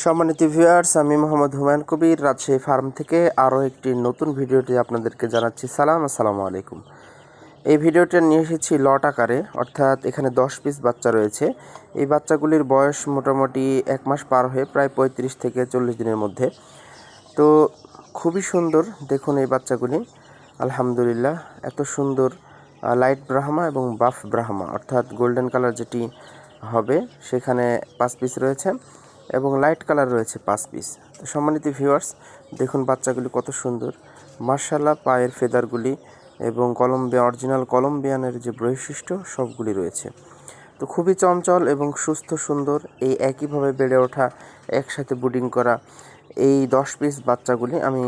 সম্মানিত ভিউয়ার্স, আমি মোহাম্মদ হুমায়ুন কবির রাজশাহী ফার্ম থেকে আরও একটি নতুন ভিডিওটি আপনাদেরকে জানাচ্ছি। আসসালামু আলাইকুম। এই ভিডিওটা নিয়ে এসেছি লট আকারে, অর্থাৎ এখানে 10 পিস বাচ্চা রয়েছে। এই বাচ্চাগুলির বয়স মোটামুটি 1 মাস পার হয়ে প্রায় 35 থেকে 40 দিনের মধ্যে। তো খুবই সুন্দর, দেখুন এই বাচ্চাগুলি আলহামদুলিল্লাহ এত সুন্দর। লাইট ব্রাহ্মা এবং বাফ ব্রাহ্মা, অর্থাৎ গোল্ডেন কালার যেটি হবে সেখানে 5 পিস রয়েছে এবং লাইট কালার রয়েছে 5 পিস। তো সম্মানিত ভিউয়ার্স, দেখুন বাচ্চাগুলি কত সুন্দর মাশাআল্লাহ। পায়ের ফেদারগুলি এবং অরিজিনাল কলম্বিয়ানের যে বৈশিষ্ট্য সবগুলি রয়েছে। তো খুবই চঞ্চল এবং সুস্থ সুন্দর, এই একইভাবে বেড়ে ওঠা, একসাথে ব্রিডিং করা এই 10 পিস বাচ্চাগুলি আমি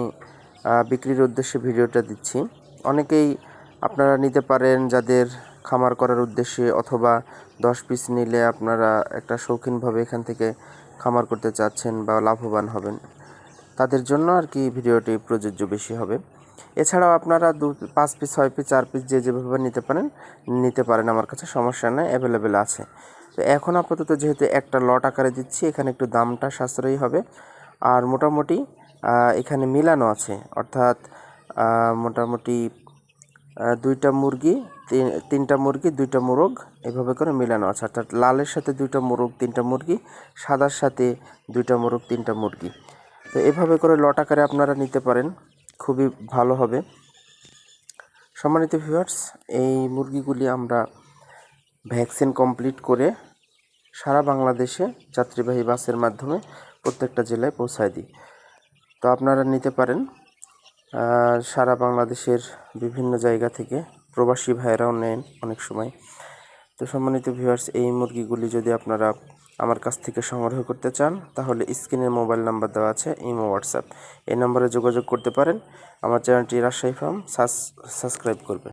বিক্রির উদ্দেশ্যে ভিডিওটা দিচ্ছি। অনেকেই আপনারা নিতে পারেন যাদের খামার করার উদ্দেশ্যে, অথবা 10 পিস নিলে আপনারা একটা শৌখিনভাবে এখান থেকে খামার করতে চাচ্ছেন বা লাভবান হবেন, তাদের জন্য আর কি ভিডিওটি প্রযোজ্য বেশি হবে। এছাড়াও আপনারা 5 পিস 6 পিস 4 পিস যেভাবে নিতে পারেন, আমার কাছে সমস্যা নেই, অ্যাভেলেবেল আছে। তো এখন আপাতত যেহেতু একটা লট আকারে দিচ্ছি, এখানে একটু দামটা সাশ্রয়ী হবে। আর মোটামুটি এখানে মিলানো আছে, অর্থাৎ মোটামুটি 2টা মুরগি, 3টা মুরগি, 2টা মোরগ, এভাবে করে মিলানো আছে। অর্থাৎ লালের সাথে 2টা মোরগ, 3টা মুরগি, সাদার সাথে 2টা মোরগ, 3টা মুরগি। তো এভাবে করে লট আকারে আপনারা নিতে পারেন, খুবই ভালো হবে। সম্মানিত ভিউয়ার্স, এই মুরগিগুলি আমরা ভ্যাকসিন কমপ্লিট করে সারা বাংলাদেশে যাত্রীবাহী বাসের মাধ্যমে প্রত্যেকটা জেলায় পৌঁছায় দিই। তো আপনারা নিতে পারেন সারা বাংলাদেশের বিভিন্ন জায়গা থেকে, প্রবাসী ভাইয়েরাও নেন অনেক সময়। তো সম্মানিত ভিউয়ার্স, এই মুরগিগুলি যদি আপনারা আমার কাছ থেকে সংগ্রহ করতে চান, তাহলে স্ক্রিনে মোবাইল নাম্বার দেওয়া আছে, ইমো, হোয়াটসঅ্যাপ, এই নম্বরে যোগাযোগ করতে পারেন। আমার চ্যানেলটি রাজশাহী ফার্ম সাবস্ক্রাইব করবেন।